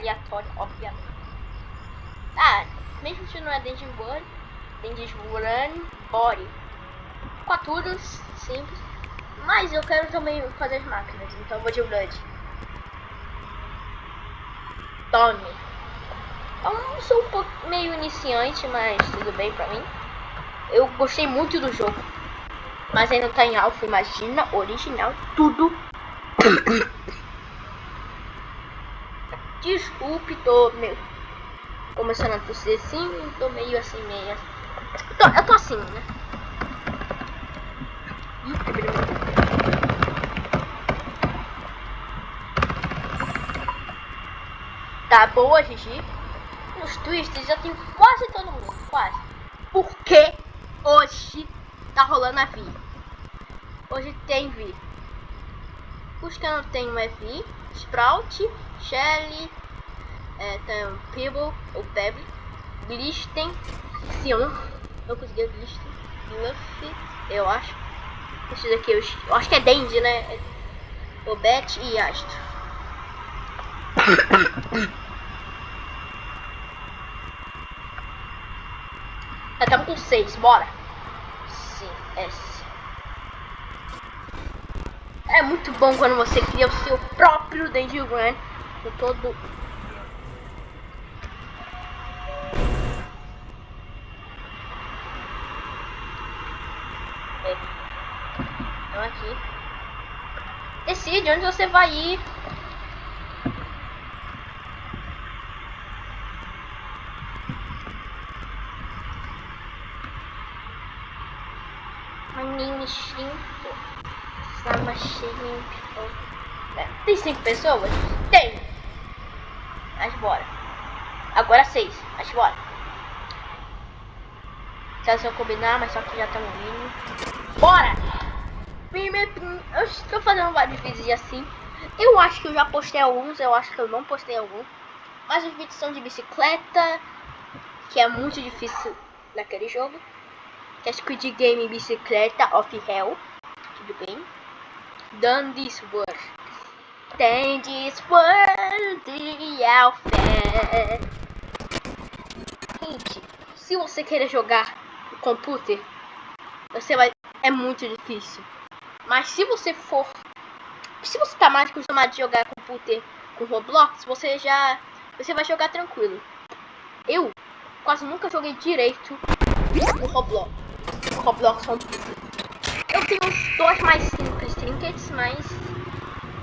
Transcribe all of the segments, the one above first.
aleatória, obviamente. Ah, mesmo se não é Dungeon Run, Body. Quaturas, simples. Mas eu quero também fazer as máquinas, então vou de Blood. Tome. Eu sou um pouco meio iniciante, mas tudo bem pra mim. Eu gostei muito do jogo. Mas ainda tá em alfa, imagina, original, tudo. Desculpe, tô meio começando a tossir assim, tô meio assim, meio assim. Eu tô assim, né? Tá boa, Gigi. Nos twists já tem quase todo mundo, quase. Porque hoje tá rolando a Vi. Hoje tem Vi. Os que eu não tenho é Vi, Sprout, Shelly, tem o Pebble, o Pebble, Glisten, Sion, eu consegui Glisten, Luffy, eu acho. Esse daqui eu acho que é Dandy, né? O Bet e Astro. Estamos com 6, bora. Sim, S. É muito bom quando você cria o seu próprio Dandy Run com todo. Então aqui. Decide onde você vai ir. My name is Shrimp. Sama Shrimp. Tem 5 pessoas? Tem! Mas bora. Agora 6. Mas bora. Se elas vão combinar, mas só que já estamos indo. Bora! Eu estou fazendo vários vídeos assim. Eu acho que eu já postei alguns, eu acho que eu não postei alguns. Mas os vídeos são de bicicleta, que é muito difícil naquele jogo. Que é Squid Game Bicicleta of Hell. Tudo bem. Done this world. Then this world fair. Gente, se você querer jogar no computer, você vai. É muito difícil. Mas se você tá mais acostumado a jogar computer com Roblox, você vai jogar tranquilo. Eu quase nunca joguei direito no Roblox. Computer. Eu tenho os 2 mais simples trinkets, mas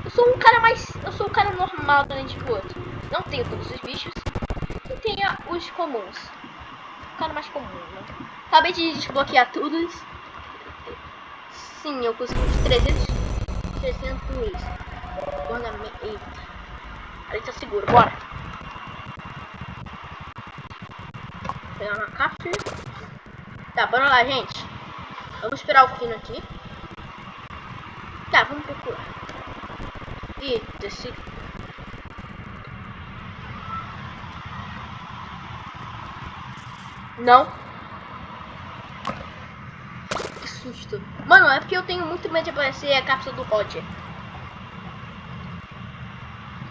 eu sou um cara normal durante o outro. Não tenho todos os bichos. Eu tenho os comuns. O cara mais comum, né? Acabei de desbloquear todos. Sim, eu consegui os 300. Eita. Ali tá seguro, bora. Pegar uma cápsula. Tá, bora lá, gente. Vamos esperar o Pino aqui. Tá, vamos procurar. Eita, esse... Não. Que susto. Mano, é porque eu tenho muito medo de aparecer a cápsula do Roger.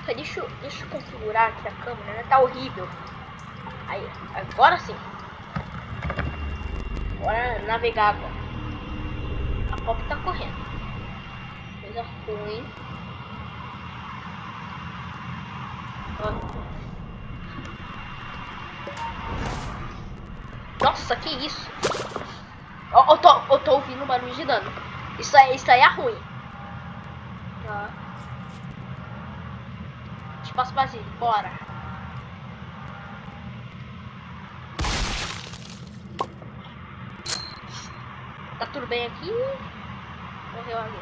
Deixa eu configurar aqui a câmera, né? Tá horrível. Aí, agora sim. Bora navegar agora. A pop tá correndo. Coisa ruim. Nossa, que isso? Eu tô ouvindo barulho de dano. Isso aí é ruim. Tá. Espaço vazio, bora. Tá tudo bem aqui? Morreu ali.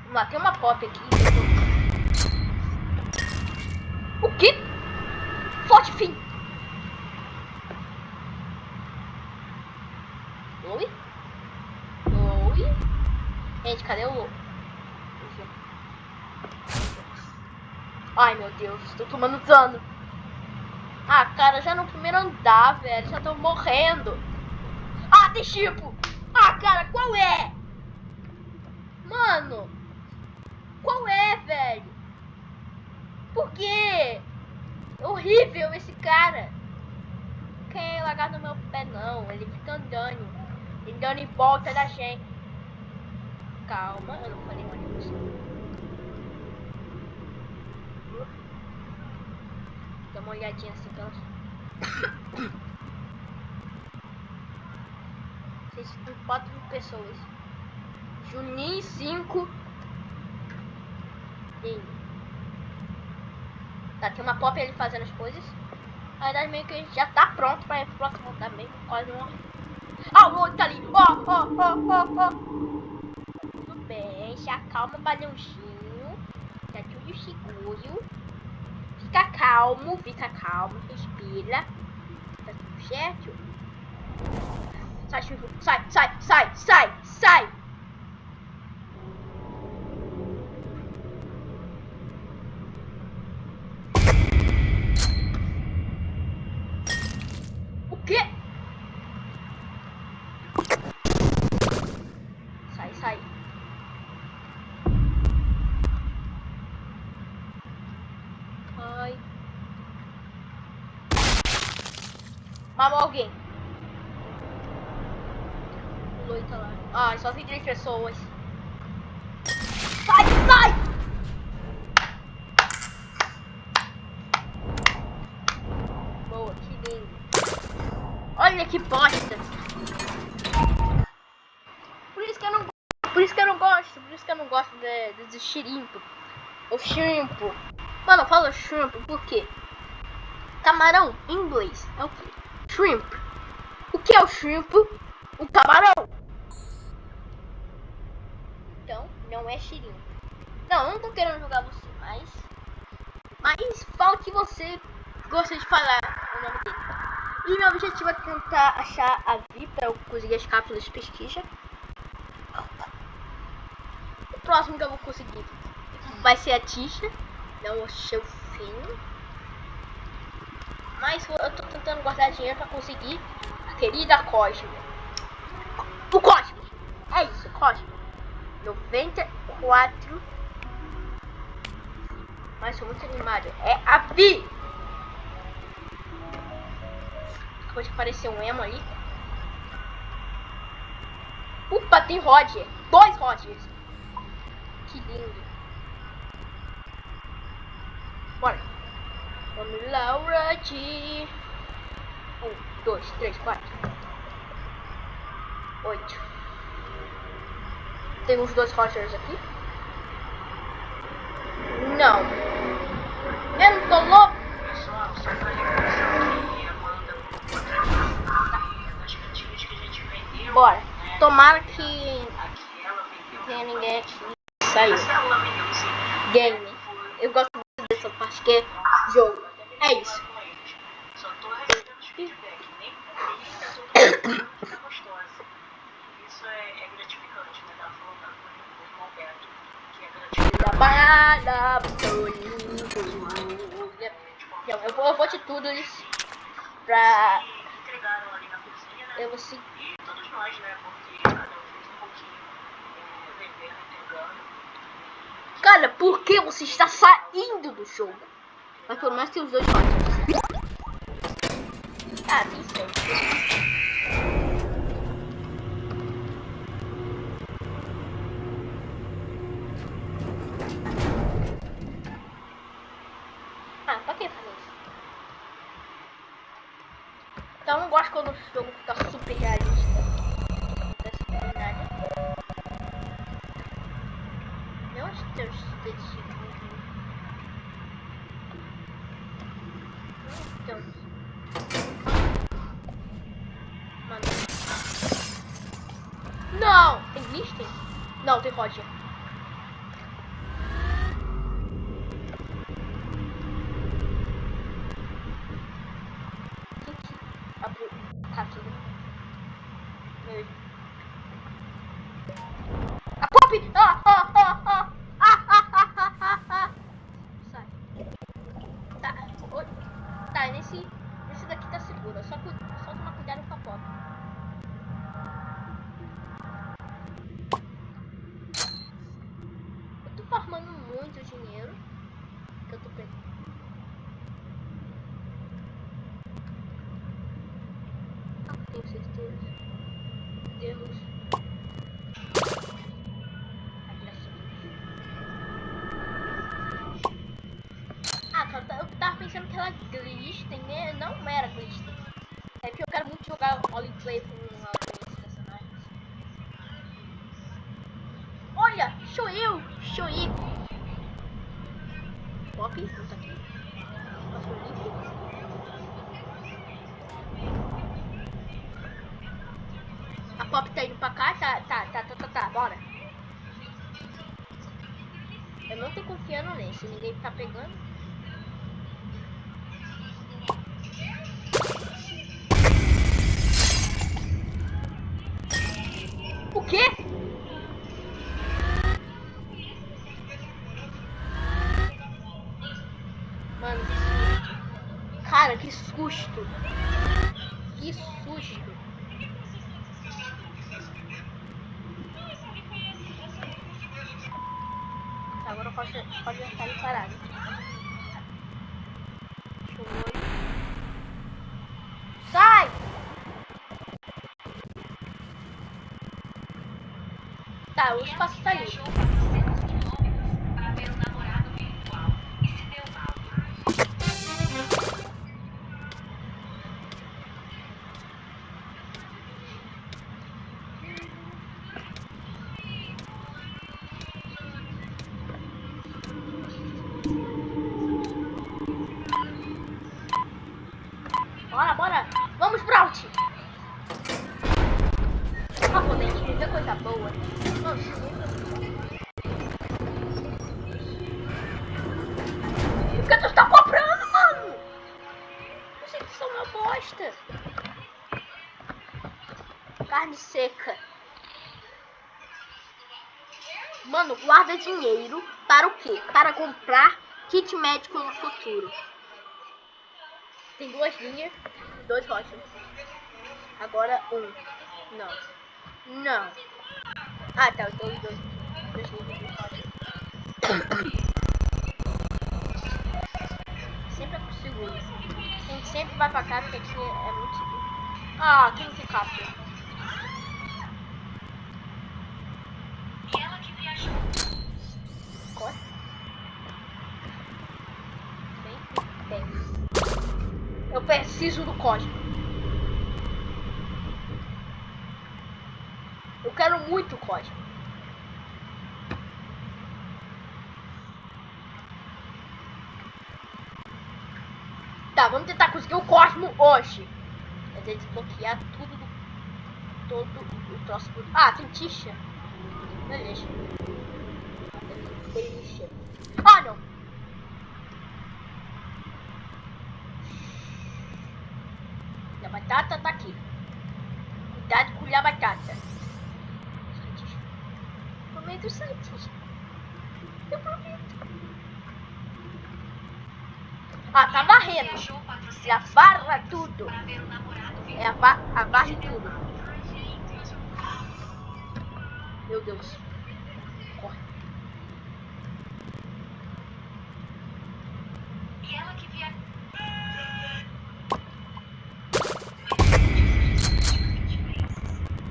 Vamos lá, tem uma pop aqui. O quê? Forte fim. Oi? Oi? Gente, cadê o... Ai, meu Deus, tô tomando dano. Ah, cara, já no primeiro andar, velho. Já tô morrendo. Ah, tem tipo. Ah, cara, qual é? Mano. horrível esse cara. Quer largar no meu pé não. Ele fica andando. Ele dando em volta da gente. Calma, eu não falei ônibus. Dá uma olhadinha assim pelas. Vocês tem 4 pessoas. Juninho 5. E tá, tem uma pop ali fazendo as coisas. Na verdade meio que já tá pronto pra ir pro próximo também. Quase morre. Ah, o outro tá ali. Ó. Tudo bem, se acalma, balãozinho. Já tudo seguro. Fica calmo, respira. Tá tudo certo? Sai, Chuchu. Sai. O quê? Sai. Ai. Mamou alguém. O Loi tá lá. Ai, só tem 3 pessoas. Sai! Boa, que lindo. Olha que bosta. Por isso que eu não gosto de shrimp. O shrimp. Mano, eu falo shrimp porque camarão em inglês é o quê? Shrimp. O que é o shrimp? O camarão. Então, não é shrimp. Não, eu não tô querendo jogar você mais. Mas fala que você gosta de falar o nome dele. E meu objetivo é tentar achar a Vi pra eu conseguir as cápsulas de pesquisa. O próximo que eu vou conseguir vai ser a Tisha, não o seu filho. Mas eu tô tentando guardar dinheiro pra conseguir a querida Cosme. O Cosme! É isso, Cosme. 94. Mas sou muito animado. É a Vi! Acabou de aparecer um emo ali. Ufa, tem Roger. 2 Rogers. Que lindo. Bora. Vamos lá, Roger. 1, 2, 3, 4. 8. Tem uns 2 Rogers aqui. Não. Eu não tô louco. Pessoal, só pra reforçar aqui, Amanda das cantinhas que a gente vendeu. Bora. Né? Tomara que Aqui ela vendeu. não tenha ninguém aqui. Saiu. Ela vendeu sim. Game. Eu gosto muito dessa parte que é jogo. É isso. Só tô recebendo os feedback. Nem por mim, tá todo mundo tá gostosa. Isso é gratificante, né? Tava falando com o irmão Beto, que é gratificante. Eu vou de tudo isso pra. Entregaram ali na cozinha, né? Eu vou seguir. E todos nós, né? Porque cada um fez um pouquinho, vendendo, entregando. Cara, por que você está saindo do jogo? Mas pelo menos tem os 2 jogos. Ah, tem certo. Ah, pra que fazer isso? Então eu não gosto quando o jogo fica super realista. Não acontece nada. Não acho que tem os dedicos. Então. Mano. Não! Tem Mister? Não, tem Roger. Abriu cápsula. A Pop! Sai. Tá. Tá, nesse daqui tá seguro. Só tomar cuidado com a Pop. Eu tô farmando muito dinheiro. Que eu tô pegando. tenho certeza. Deus. Ai, graças a Deus. Ah, eu tava pensando que ela Glisten, né? Não era Glisten. É que eu quero muito jogar roleplay com alguns personagens. Olha, sou eu. Pop, não tá aqui. Passou livre. A Pop tá indo pra cá, tá, bora. Eu não tô confiando nesse, ninguém tá pegando. O quê? Mano, que susto. Cara, que susto. Que susto. Agora eu posso estar ali parado. Sai! Tá, o espaço tá ali. Bora! Vamos, Sprout! Japonesinho, que coisa boa. Nossa, por que tu está comprando, mano? Vocês são uma bosta. Carne seca. Mano, guarda dinheiro para o quê? Para comprar kit médico no futuro. Tem 2 linhas, 2 rochas. Agora 1. Não. Ah, tá, eu tô os 2 linhas, 2 rochas. Sempre é seguro. A gente sempre vai pra cá porque aqui é muito seguro. Ah, aqui não tem cápsula. E ela que viajou. Corre. Bem. Eu preciso do código. Eu quero muito código. Tá, vamos tentar conseguir o Cosmo hoje. É desbloquear tudo do... todo o troço do... Ah, tem Tisha. Beleza. Ah, não. A batata tá aqui. Cuidado com a batata. Prometo sites. Eu prometo. Ah, tá varrendo. Já varra tudo. É a varre tudo. Meu Deus. Corre. E ela que viajou.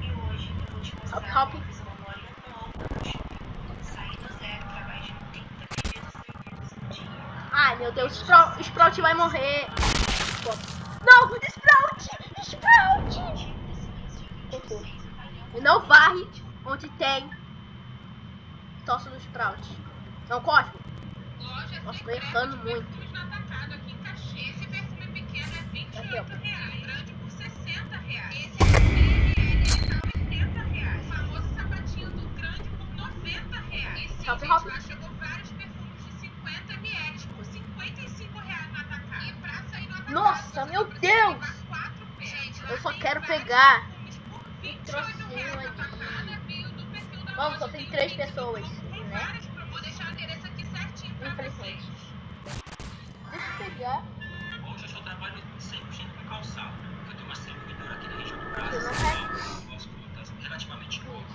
E hoje eu vou te mostrar uma coisa sair do zero através de 30 pedidos seguidos no dia. Ai, meu Deus, Sprout vai morrer. Não, Sprout! Não varre onde tem tosse do Sprout. Não, Cosmo. Nossa, tô errando muito. Aqui em Caxias, esse perfume pequeno é R$28, grande por R$60. Esse é ele tá R$80. O famoso sapatinho do grande por R$90. E sim, gente, lá chegou vários perfumes de 50 ml por R$55 no atacado. E pra sair no atacado, Nossa, meu Deus! Eu só quero pegar um trocinho ali. Vamos, só tem 3 pessoas, né? Vou deixar o endereço aqui certinho pra vocês. Deixa eu pegar. Hoje eu só trabalho 100% com calçado, porque eu tenho uma distribuidora aqui na região do Brasil. Eu não quero. Eu gosto de contas relativamente pouco.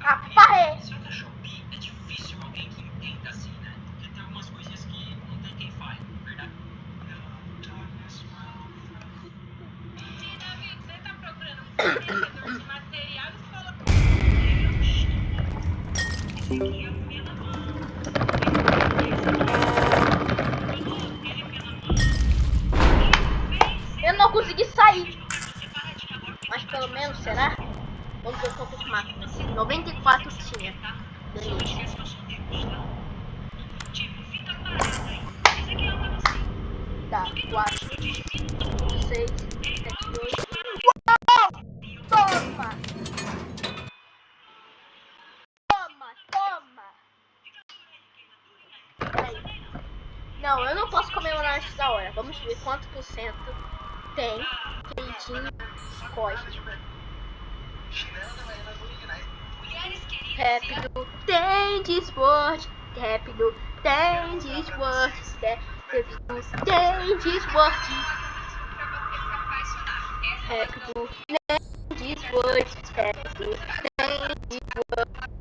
Ah, parei! Só que a Shopee é difícil alguém que entenda assim, né? Porque tem algumas coisinhas que não tem quem fale, verdade? E Davi, você tá procurando esse material e colocou. Esse aqui é o Eu não consegui sair. Mas pelo menos, será? Vamos ver quantas máquinas. 94 tinha. Tá, 4, 6, 7, 8. Uau! Toma! Toma! Peraí. Não, eu não posso comemorar antes da hora. Vamos ver quanto por cento tem quentinho cósmico. Rápido, tem de esporte. Rápido, tem de esporte. Rápido, tem de esporte. Rápido, tem de esporte. Rápido, tem de esporte.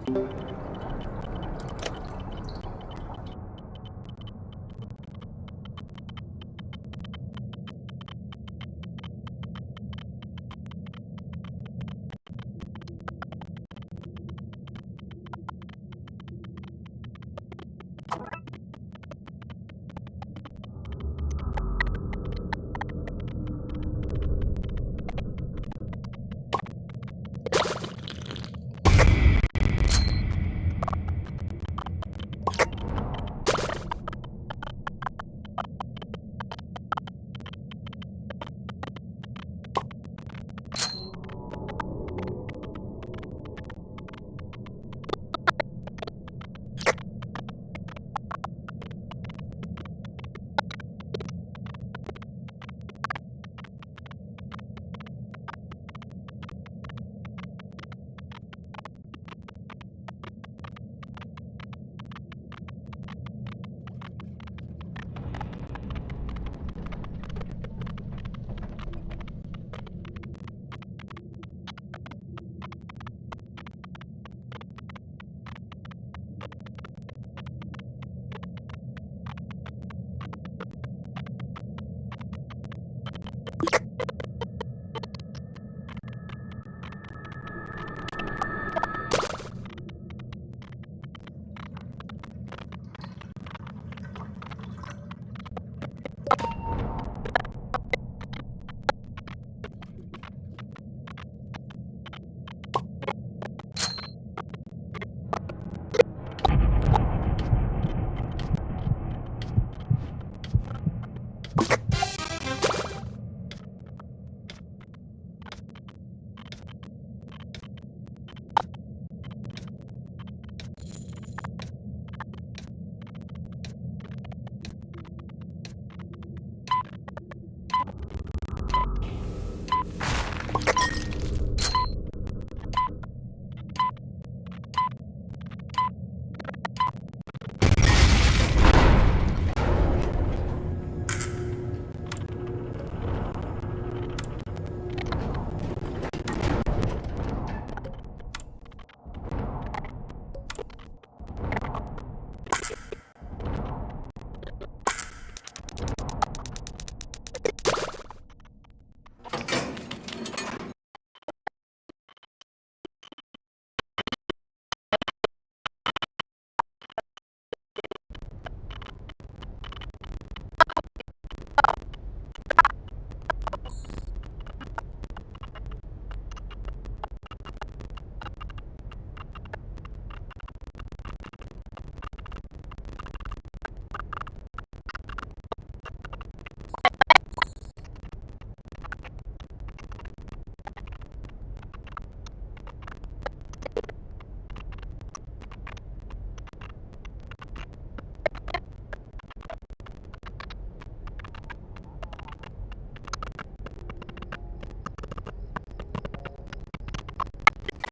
Thank you.